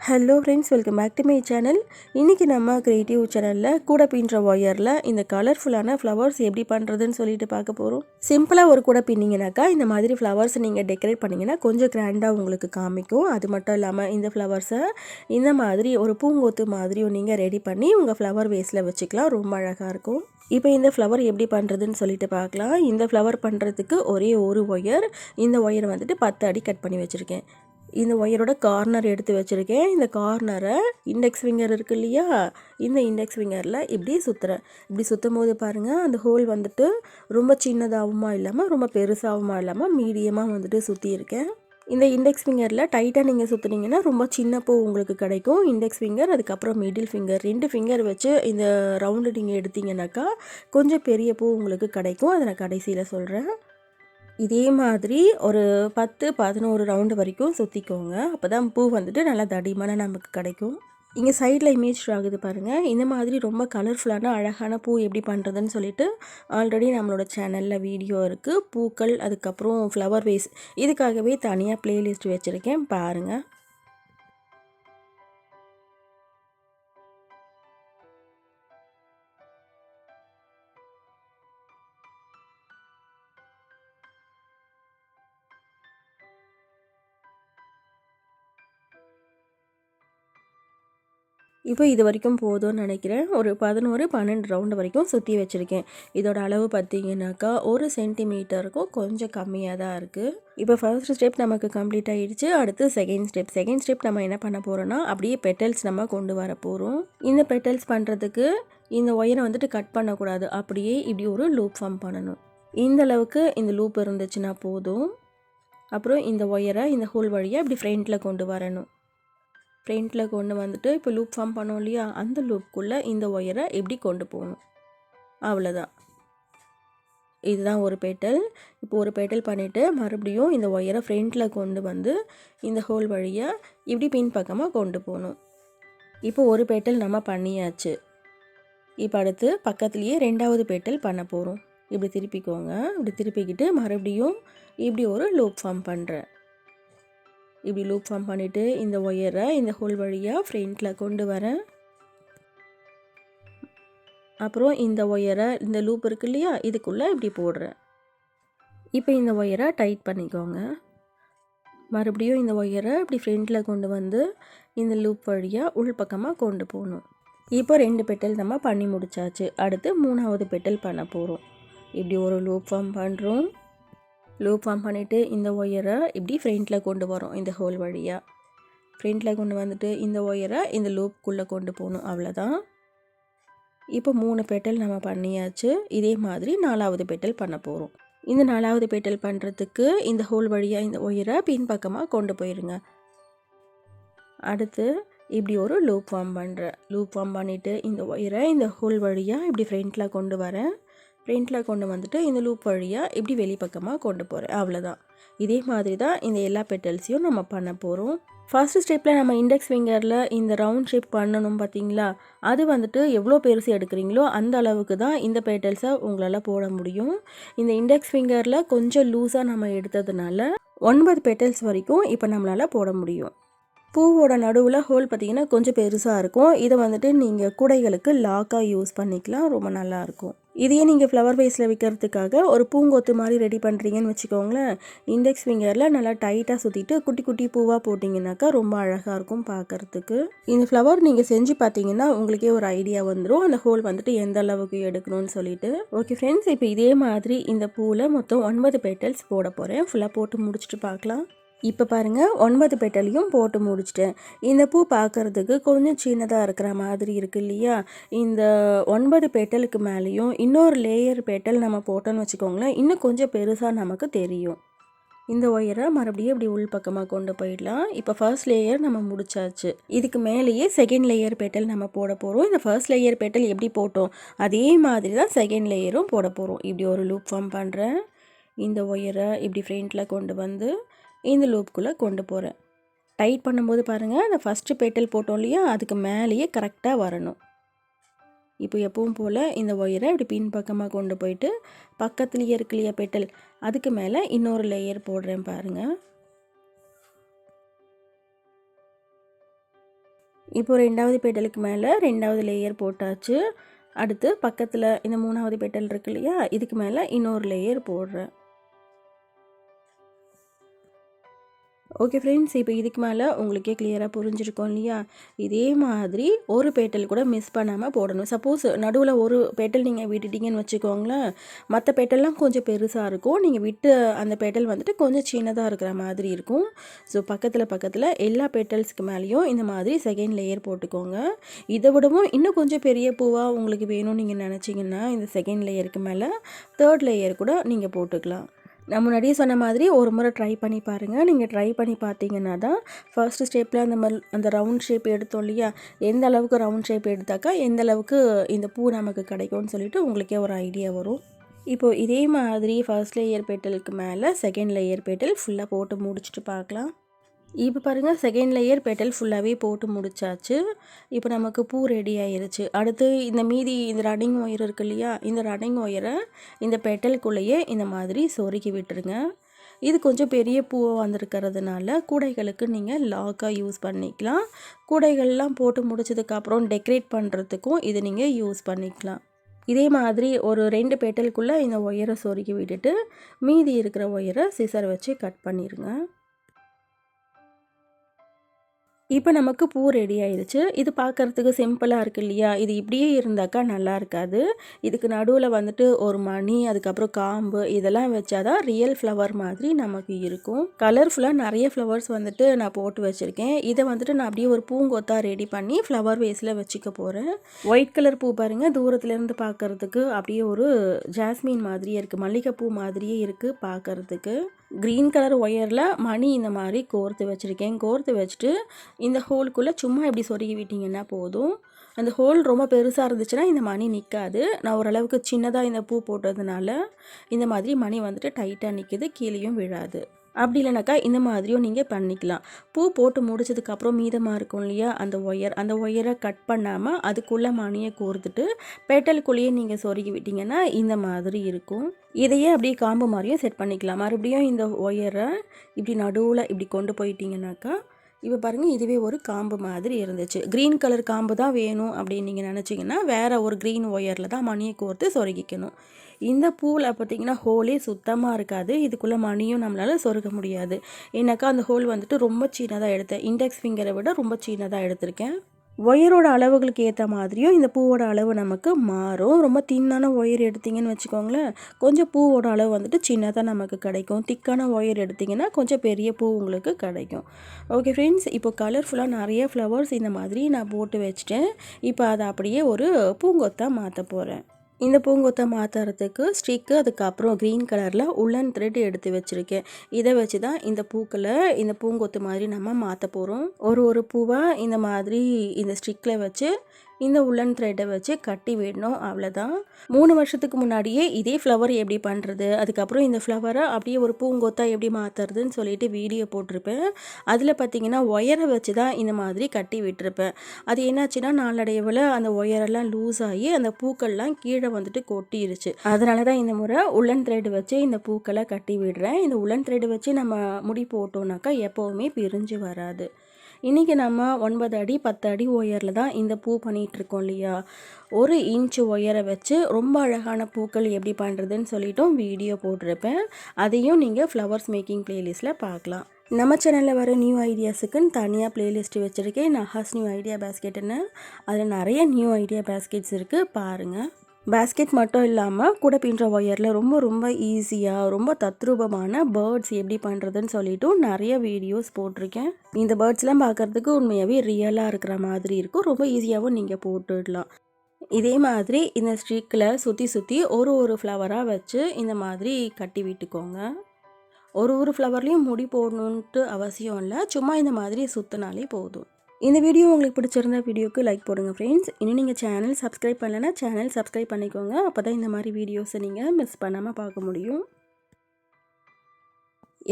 Hello friends, welcome back to my channel. இன்றைக்கி நம்ம creative சேனலில் கூட பின்னுற ஒயரில் இந்த கலர்ஃபுல்லான ஃப்ளவர்ஸ் எப்படி பண்ணுறதுன்னு சொல்லிட்டு பார்க்க போகிறோம். சிம்பிளாக ஒரு கூட பின்னிங்கனாக்கா இந்த மாதிரி ஃப்ளவர்ஸ் நீங்கள் டெக்கரேட் பண்ணிங்கன்னா கொஞ்சம் கிராண்டாக உங்களுக்கு காமிக்கும். அது மட்டும் இல்லாமல் இந்த ஃப்ளவர்ஸை இந்த மாதிரி ஒரு பூங்கொத்து மாதிரியும் நீங்கள் ரெடி பண்ணி உங்கள் ஃப்ளவர் வேஸில் வச்சுக்கலாம். ரொம்ப அழகாக இருக்கும். இப்போ இந்த ஃப்ளவர் எப்படி பண்ணுறதுன்னு சொல்லிட்டு பார்க்கலாம். இந்த ஃப்ளவர் பண்ணுறதுக்கு ஒரே ஒரு ஒயர். இந்த ஒயரை வந்துட்டு 10 அடி கட் பண்ணி வச்சுருக்கேன். இந்த ஒயரோட கார்னர் எடுத்து வச்சுருக்கேன். இந்த கார்னரை இண்டெக்ஸ் ஃபிங்கர் இருக்குது இல்லையா, இந்த இண்டெக்ஸ் ஃபிங்கரில் இப்படி சுற்றுறேன். இப்படி சுற்றும் போது பாருங்கள், அந்த ஹோல் வந்துட்டு ரொம்ப சின்னதாகவுமா இல்லாமல் ரொம்ப பெருசாகவுமா இல்லாமல் மீடியமாக வந்துட்டு சுற்றியிருக்கேன். இந்த இண்டெக்ஸ் ஃபிங்கரில் டைட்டாக நீங்கள் சுற்றுனீங்கன்னா ரொம்ப சின்ன பூ உங்களுக்கு கிடைக்கும். இண்டெக்ஸ் ஃபிங்கர் அதுக்கப்புறம் மிடில் ஃபிங்கர் 2 ஃபிங்கர் வச்சு இந்த ரவுண்டு நீங்கள் எடுத்தீங்கன்னாக்கா கொஞ்சம் பெரிய பூ உங்களுக்கு கிடைக்கும். அதை நான் கடைசியில் சொல்கிறேன். இதே மாதிரி ஒரு 10-11 ரவுண்டு வரைக்கும் சுற்றிக்கோங்க. அப்போ தான் பூ வந்துட்டு நல்லா தடிமான நமக்கு கிடைக்கும். இங்கே சைடில் இமேஜ் ஆகுது பாருங்கள். இந்த மாதிரி ரொம்ப கலர்ஃபுல்லான அழகான பூ எப்படி பண்ணுறதுன்னு சொல்லிட்டு ஆல்ரெடி நம்மளோட சேனலில் வீடியோ இருக்குது. பூக்கள் அதுக்கப்புறம் ஃப்ளவர் வேஸ் இதுக்காகவே தனியாக ப்ளேலிஸ்ட் வச்சுருக்கேன், பாருங்கள். இப்போ இது வரைக்கும் போதும்னு நினைக்கிறேன். ஒரு 11-12 ரவுண்டு வரைக்கும் சுற்றி வச்சுருக்கேன். இதோட அளவு பார்த்திங்கனாக்கா 1 சென்டிமீட்டருக்கும் கொஞ்சம் கம்மியாக தான் இருக்குது. இப்போ ஃபர்ஸ்ட் ஸ்டெப் நமக்கு கம்ப்ளீட் ஆகிடுச்சு. அடுத்து செகண்ட் ஸ்டெப் நம்ம என்ன பண்ண போகிறோன்னா அப்படியே பெட்டல்ஸ் நம்ம கொண்டு வர போகிறோம். இந்த பெட்டல்ஸ் பண்ணுறதுக்கு இந்த ஒயரை வந்துட்டு கட் பண்ணக்கூடாது. அப்படியே இப்படி ஒரு லூப் ஃபார்ம் பண்ணணும். இந்த அளவுக்கு இந்த லூப் இருந்துச்சுன்னா போதும். அப்புறம் இந்த ஒயரை இந்த ஹோல் வழியாக இப்படி ஃப்ரண்ட்டில் கொண்டு வரணும். ஃப்ரண்ட்டில் கொண்டு வந்துட்டு இப்போ லூப் ஃபார்ம் பண்ணோம் இல்லையா, அந்த லூப்புக்குள்ளே இந்த ஒயரை எப்படி கொண்டு போகணும், அவ்வளோதான். இதுதான் ஒரு பெட்டல். இப்போ ஒரு பெட்டல் பண்ணிவிட்டு மறுபடியும் இந்த ஒயரை ஃப்ரண்ட்டில் கொண்டு வந்து இந்த ஹோல் வழியாக இப்படி பின் பக்கமாக கொண்டு போகணும். இப்போ ஒரு பெட்டல் நம்ம பண்ணியாச்சு. இப்போ அடுத்து பக்கத்துலேயே 2வது பெட்டல் பண்ண போகிறோம். இப்படி திருப்பிக்கோங்க. இப்படி திருப்பிக்கிட்டு மறுபடியும் இப்படி ஒரு லூப் ஃபார்ம் பண்ணுறேன். இப்படி லூப் ஃபார்ம் பண்ணிவிட்டு இந்த ஒயரை இந்த ஹோல் வழியாக ஃப்ரண்ட்டில் கொண்டு வரேன். அப்புறம் இந்த ஒயரை இந்த லூப் இருக்கு இல்லையா, இதுக்குள்ளே இப்படி போடுறேன். இப்போ இந்த ஒயரை டைட் பண்ணிக்கோங்க. மறுபடியும் இந்த ஒயரை இப்படி ஃப்ரண்ட்டில் கொண்டு வந்து இந்த லூப் வழியாக உள்பக்கமாக கொண்டு போகணும். இப்போ 2 பெட்டல் நம்ம பண்ணி முடிச்சாச்சு. அடுத்து 3வது பெட்டல் பண்ண போகிறோம். இப்படி ஒரு லூப் ஃபார்ம் பண்ணுறோம். லூப் ஃபார்ம் பண்ணிவிட்டு இந்த ஒயரை இப்படி ஃப்ரண்ட்டில் கொண்டு வரோம். இந்த ஹோல் வழியாக ஃப்ரண்ட்டில் கொண்டு வந்துட்டு இந்த ஒயரை இந்த லூப்புக்குள்ளே கொண்டு போகணும், அவ்வளோதான். இப்போ 3 பெட்டல் நம்ம பண்ணியாச்சு. இதே மாதிரி 4வது பெட்டல் பண்ண போகிறோம். இந்த 4வது பெட்டல் பண்ணுறதுக்கு இந்த ஹோல் வழியாக இந்த ஒயரை பின்பக்கமாக கொண்டு போயிருங்க. அடுத்து இப்படி ஒரு லூப் ஃபார்ம் பண்ணுறேன். லூப் ஃபார்ம் பண்ணிவிட்டு இந்த ஒயரை இந்த ஹோல் வழியாக இப்படி ஃப்ரண்ட்டில் கொண்டு வரேன். ஃப்ரண்ட்டில் கொண்டு வந்துட்டு இந்த லூப் வழியாக இப்படி வெளிப்பக்கமாக கொண்டு போகிறேன், அவ்வளோதான். இதே மாதிரி தான் இந்த எல்லா பெட்டல்ஸையும் நம்ம பண்ண போகிறோம். ஃபர்ஸ்ட் ஸ்டெப்பில் நம்ம இண்டெக்ஸ் ஃபிங்கரில் இந்த ரவுண்ட் ஷேப் பண்ணணும் பார்த்தீங்களா, அது வந்துட்டு எவ்வளோ பெருசு எடுக்கிறீங்களோ அந்த அளவுக்கு தான் இந்த பெட்டல்ஸை உங்களால் போட முடியும். இந்த இண்டெக்ஸ் ஃபிங்கரில் கொஞ்சம் லூஸாக நம்ம எடுத்ததுனால 9 பெட்டல்ஸ் வரைக்கும் இப்போ நம்மளால் போட முடியும். பூவோட நடுவில் ஹோல் பார்த்திங்கன்னா கொஞ்சம் பெருசாக இருக்கும். இதை வந்துட்டு நீங்கள் கூடைகளுக்கு லாக்காக யூஸ் பண்ணிக்கலாம், ரொம்ப நல்லாயிருக்கும். இதையே நீங்கள் ஃப்ளவர் வேஸில் வைக்கிறதுக்காக ஒரு பூங்கொத்து மாதிரி ரெடி பண்ணுறீங்கன்னு வச்சுக்கோங்களேன். இண்டெக்ஸ் ஃபிங்கரில் நல்லா டைட்டாக சுற்றிட்டு குட்டி குட்டி பூவாக போட்டிங்கனாக்கா ரொம்ப அழகாக இருக்கும் பார்க்குறதுக்கு. இந்த ஃப்ளவர் நீங்கள் செஞ்சு பார்த்தீங்கன்னா உங்களுக்கே ஒரு ஐடியா வந்துடும், அந்த ஹோல் வந்துட்டு எந்த அளவுக்கு எடுக்கணும்னு சொல்லிட்டு. ஓகே ஃப்ரெண்ட்ஸ், இப்போ இதே மாதிரி இந்த பூவில் மொத்தம் 9 பெட்டல்ஸ் போட போகிறேன். ஃபுல்லாக போட்டு முடிச்சுட்டு பார்க்கலாம். இப்போ பாருங்கள், 9 பெட்டலையும் போட்டு முடிச்சிட்டேன். இந்த பூ பார்க்குறதுக்கு கொஞ்சம் சின்னதாக இருக்கிற மாதிரி இருக்குது இல்லையா, இந்த 9 பெட்டலுக்கு மேலேயும் இன்னொரு லேயர் பெட்டல் நம்ம போட்டோன்னு வச்சுக்கோங்களேன், இன்னும் கொஞ்சம் பெருசாக நமக்கு தெரியும். இந்த ஒயரை மறுபடியும் இப்படி உள் பக்கமாக கொண்டு போயிடலாம். இப்போ ஃபர்ஸ்ட் லேயர் நம்ம முடிச்சாச்சு. இதுக்கு மேலேயே செகண்ட் லேயர் பெட்டல் நம்ம போட போகிறோம். இந்த ஃபர்ஸ்ட் லேயர் பெட்டல் எப்படி போட்டோம் அதே மாதிரி தான் செகண்ட் லேயரும் போட போகிறோம். இப்படி ஒரு லூப் ஃபார்ம் பண்ணுறேன். இந்த ஒயரை இப்படி ஃப்ரண்ட்டில் கொண்டு வந்து இந்த லூப்புக்குள்ளே கொண்டு போகிறேன். டைட் பண்ணும்போது பாருங்கள், அந்த ஃபஸ்ட்டு பெட்டல் போட்டோம் இல்லையா, அதுக்கு மேலேயே கரெக்டாக வரணும். இப்போ எப்பவும் போல் இந்த ஒயரை இப்படி பின் பக்கமாக கொண்டு போயிட்டு பக்கத்துலேயே இருக்கு இல்லையா பெட்டல், அதுக்கு மேலே இன்னொரு லேயர் போடுறேன் பாருங்கள். இப்போ 2வது பெட்டலுக்கு மேலே 2வது லேயர் போட்டாச்சு. அடுத்து பக்கத்தில் இந்த 3வது பெட்டல் இருக்கு இல்லையா, இதுக்கு மேலே இன்னொரு லேயர் போடுறேன். ஓகே ஃப்ரெண்ட்ஸ், இப்போ இதுக்கு மேலே உங்களுக்கே கிளியராக புரிஞ்சிருக்கும் இல்லையா? இதே மாதிரி ஒரு பேட்டல் கூட மிஸ் பண்ணாமல் போடணும். சப்போஸ் நடுவில் ஒரு பேட்டல் நீங்கள் விட்டுட்டீங்கன்னு வச்சுக்கோங்களேன், மற்ற பேட்டல்லாம் கொஞ்சம் பெருசாக இருக்கும். நீங்கள் விட்டு அந்த பேட்டல் வந்துட்டு கொஞ்சம் சின்னதாக இருக்கிற மாதிரி இருக்கும். ஸோ பக்கத்தில் எல்லா பேட்டல்ஸ்க்கு மேலேயும் இந்த மாதிரி செகண்ட் லேயர் போட்டுக்கோங்க. இதை விடவும் இன்னும் கொஞ்சம் பெரிய பூவாக உங்களுக்கு வேணும்னு நீங்கள் நினச்சிங்கன்னா இந்த செகண்ட் லேயருக்கு மேலே 3rd லேயர் கூட நீங்கள் போட்டுக்கலாம். நான் முன்னாடியே சொன்ன மாதிரி ஒரு முறை ட்ரை பண்ணி பாருங்கள். நீங்கள் ட்ரை பண்ணி பார்த்தீங்கன்னா தான் ஃபர்ஸ்ட் ஸ்டெப்பில் அந்த ரவுண்ட் ஷேப் எடுத்தோம் இல்லையா, எந்த அளவுக்கு ரவுண்ட் ஷேப் எடுத்தாக்கா எந்த அளவுக்கு இந்த பூ நமக்கு கிடைக்கும்னு சொல்லிட்டு உங்களுக்கே ஒரு ஐடியா வரும். இப்போது இதே மாதிரி ஃபர்ஸ்ட் லேயர் பெட்டலுக்கு மேலே செகண்ட் லேயர் பெட்டல் ஃபுல்லாக போட்டு முடிச்சுட்டு பார்க்கலாம். இப்போ பாருங்கள், செகண்ட் லேயர் பெட்டல் ஃபுல்லாகவே போட்டு முடிச்சாச்சு. இப்போ நமக்கு பூ ரெடி ஆயிருச்சு. அடுத்து இந்த மீதி இந்த ரன்னிங் ஒயர் இருக்கு இல்லையா, இந்த ரன்னிங் ஒயரை இந்த பெட்டலுக்குள்ளேயே இந்த மாதிரி சொருகி விட்டுருங்க. இது கொஞ்சம் பெரிய பூவாக வந்திருக்கிறதுனால கூடைகளுக்கு நீங்கள் லாக்காக யூஸ் பண்ணிக்கலாம். கூடைகள்லாம் போட்டு முடிச்சதுக்கப்புறம் டெக்கரேட் பண்ணுறதுக்கும் இது நீங்கள் யூஸ் பண்ணிக்கலாம். இதே மாதிரி ஒரு 2 பெட்டலுக்குள்ளே இந்த ஒயரை சொருகி விட்டுட்டு மீதி இருக்கிற ஒயரை சிசர் வச்சு கட் பண்ணிடுங்க. இப்போ நமக்கு பூ ரெடி ஆயிடுச்சு. இது பார்க்குறதுக்கு சிம்பிளாக இருக்குது இல்லையா? இது இப்படியே இருந்தாக்கா நல்லா இருக்காது. இதுக்கு நடுவில் வந்துட்டு ஒரு மணி, அதுக்கப்புறம் காம்பு இதெல்லாம் வச்சா தான் ரியல் ஃப்ளவர் மாதிரி நமக்கு இருக்கும். கலர்ஃபுல்லாக நிறைய ஃப்ளவர்ஸ் வந்துட்டு நான் போட்டு வச்சுருக்கேன். இதை வந்துட்டு நான் அப்படியே ஒரு பூங்கொத்தாக ரெடி பண்ணி ஃப்ளவர் வேஸில் வச்சுக்க போகிறேன். ஒயிட் கலர் பூ பாருங்கள், தூரத்துலேருந்து பார்க்குறதுக்கு அப்படியே ஒரு ஜாஸ்மின் மாதிரியே இருக்குது, மல்லிகைப்பூ மாதிரியே இருக்குது பார்க்குறதுக்கு. க்ரீன் கலர் ஒயரில் மணி இந்த மாதிரி கோர்த்து வச்சுருக்கேன். கோர்த்து வச்சுட்டு இந்த ஹோல்குள்ளே சும்மா இப்படி சொருகி விட்டிங்கன்னா போதும். அந்த ஹோல் ரொம்ப பெருசாக இருந்துச்சுன்னா இந்த மணி நிற்காது. நான் ஓரளவுக்கு சின்னதாக இந்த பூ போட்டதுனால இந்த மாதிரி மணி வந்துட்டு டைட்டாக நிற்கிது, கீழேயும் விழாது. அப்படி இல்லைனாக்கா இந்த மாதிரியும் நீங்கள் பண்ணிக்கலாம். பூ போட்டு முடிச்சதுக்கப்புறம் மீதமாக இருக்கும் இல்லையா அந்த ஒயரை கட் பண்ணாமல் அதுக்குள்ளே மணியை கோர்த்துட்டு பெட்டலுக்குள்ளேயே நீங்கள் சொருகி விட்டிங்கன்னா இந்த மாதிரி இருக்கும். இதையே அப்படியே காம்பு மாதிரியும் செட் பண்ணிக்கலாம். மறுபடியும் இந்த ஒயரை இப்படி நடுவில் இப்படி கொண்டு போயிட்டீங்கன்னாக்கா இப்போ பாருங்கள், இதுவே ஒரு காம்பு மாதிரி இருந்துச்சு. க்ரீன் கலர் காம்பு தான் வேணும் அப்படின்னு நீங்கள் நினச்சிங்கன்னா வேறு ஒரு க்ரீன் ஒயரில் தான் மணியை கோர்த்து சொருகிக்கணும். இந்த பூவில் பார்த்திங்கன்னா ஹோலே சுத்தமாக இருக்காது. இதுக்குள்ளே மணியும் நம்மளால் சொருக முடியாது. ஏன்னாக்கா அந்த ஹோல் வந்துட்டு ரொம்ப சின்னதாக எடுத்தேன். இண்டெக்ஸ் ஃபிங்கரை விட ரொம்ப சின்னதாக எடுத்திருக்கேன். ஒயரோட அளவுகளுக்கு ஏற்ற மாதிரியும் இந்த பூவோட அளவு நமக்கு மாறும். ரொம்ப தின்னான ஒயர் எடுத்திங்கன்னு வச்சுக்கோங்களேன், கொஞ்சம் பூவோட அளவு வந்துட்டு சின்னதாக நமக்கு கிடைக்கும். திக்கான ஒயர் எடுத்திங்கன்னா கொஞ்சம் பெரிய பூ உங்களுக்கு கிடைக்கும். ஓகே ஃப்ரெண்ட்ஸ், இப்போ கலர்ஃபுல்லாக நிறைய ஃப்ளவர்ஸ் இந்த மாதிரி நான் போட்டு வச்சுட்டேன். இப்போ அதை அப்படியே ஒரு பூங்கொத்தாக மாற்ற போகிறேன். இந்த பூங்கொத்தை மாற்றுறதுக்கு ஸ்டிக்கு, அதுக்கப்புறம் க்ரீன் கலரில் உள்ளன் த்ரெட் எடுத்து வச்சுருக்கேன். இதை வச்சு தான் இந்த பூக்களை இந்த பூங்கொத்து மாதிரி நம்ம மாற்ற போகிறோம். ஒரு பூவாக இந்த மாதிரி இந்த ஸ்டிக்கில் வச்சு இந்த உள்ளன் த்ரெட்டை வச்சு கட்டி விடணும், அவ்வளோதான். 3 வருஷத்துக்கு முன்னாடியே இதே ஃப்ளவர் எப்படி பண்ணுறது, அதுக்கப்புறம் இந்த ஃப்ளவரை அப்படியே ஒரு பூங்கொத்தாக எப்படி மாற்றுறதுன்னு சொல்லிட்டு வீடியோ போட்டிருப்பேன். அதில் பார்த்திங்கன்னா ஒயரை வச்சு தான் இந்த மாதிரி கட்டி விட்டுருப்பேன். அது என்னாச்சுன்னா நாளடைவில் அந்த ஒயரெல்லாம் லூஸ் ஆகி அந்த பூக்கள்லாம் கீழே வந்துட்டு கொட்டிருச்சு. அதனால தான் இந்த முறை உள்ளன் த்ரெட் வச்சு இந்த பூக்களை கட்டி விடுறேன். இந்த உள்ளன் த்ரெட் வச்சு நம்ம முடி போட்டோம்னாக்கா எப்போவுமே பிரிஞ்சு வராது. இன்றைக்கி நம்ம 9 அடி 10 அடி ஒயரில் தான் இந்த பூ பண்ணிகிட்ருக்கோம் இல்லையா. 1 இன்ச்சு ஒயரை வச்சு ரொம்ப அழகான பூக்கள் எப்படி பண்ணுறதுன்னு சொல்லிட்டும் வீடியோ போட்டிருப்பேன். அதையும் நீங்கள் ஃப்ளவர்ஸ் மேக்கிங் ப்ளேலிஸ்ட்டில் பார்க்கலாம். நம்ம சேனலில் வர நியூ ஐடியாஸுக்குன்னு தனியாக ப்ளேலிஸ்ட்டு வச்சுருக்கேன், நகாஸ் நியூ ஐடியா பேஸ்கெட்டுன்னு. அதில் நிறைய நியூ ஐடியா பேஸ்கெட்ஸ் இருக்குது, பாருங்கள். பேஸ்கெட் மட்டும் இல்லாமல் கூட பின்னுற ஒயரில் ரொம்ப ஈஸியாக ரொம்ப தத்ரூபமான பேர்ட்ஸ் எப்படி பண்ணுறதுன்னு சொல்லிவிட்டு நிறைய வீடியோஸ் போட்டிருக்கேன். இந்த பேர்ட்ஸ்லாம் பார்க்குறதுக்கு உண்மையாகவே ரியலாக இருக்கிற மாதிரி இருக்கும். ரொம்ப ஈஸியாகவும் நீங்கள் போட்டுடலாம். இதே மாதிரி இந்த ஸ்டிக்கில் சுற்றி ஒரு ஃப்ளவராக வச்சு இந்த மாதிரி கட்டி விட்டுக்கோங்க. ஒரு ஃப்ளவர்லேயும் முடி போடணுன்ட்டு அவசியம் இல்லை, சும்மா இந்த மாதிரி சுற்றினாலே போதும். இந்த வீடியோ உங்களுக்கு பிடிச்சிருந்த வீடியோக்கு லைக் போடுங்க ஃப்ரெண்ட்ஸ். இன்னும் நீங்கள் சேனல் சப்ஸ்கிரைப் பண்ணலைன்னா சேனல் சப்ஸ்கிரைப் பண்ணிக்கோங்க. அப்போ தான் இந்த மாதிரி வீடியோஸை நீங்கள் மிஸ் பண்ணாமல் பார்க்க முடியும்.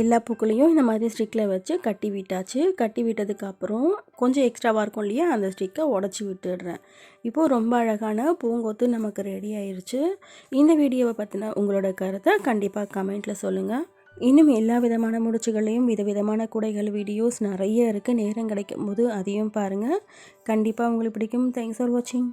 எல்லா பூக்களையும் இந்த மாதிரி ஸ்டிக்கில் வச்சு கட்டி விட்டாச்சு. கட்டி விட்டதுக்கப்புறம் கொஞ்சம் எக்ஸ்ட்ராவாக இருக்கும் இல்லையா, அந்த ஸ்டிக்கை உடச்சி விட்டுடுறேன். இப்போது ரொம்ப அழகான பூங்கொத்து நமக்கு ரெடி ஆயிடுச்சு. இந்த வீடியோவை பற்றின உங்களோட கருத்தை கண்டிப்பாக கமெண்ட்டில் சொல்லுங்கள். இன்னும் எல்லா விதமான முடிச்சுகள்லையும் விதவிதமான கூடைகள் வீடியோஸ் நிறைய இருக்குது. நேரம் கிடைக்கும் போது அதையும் பாருங்கள். கண்டிப்பாக உங்களுக்கு பிடிக்கும். தேங்க்ஸ் ஃபார் வாட்சிங்.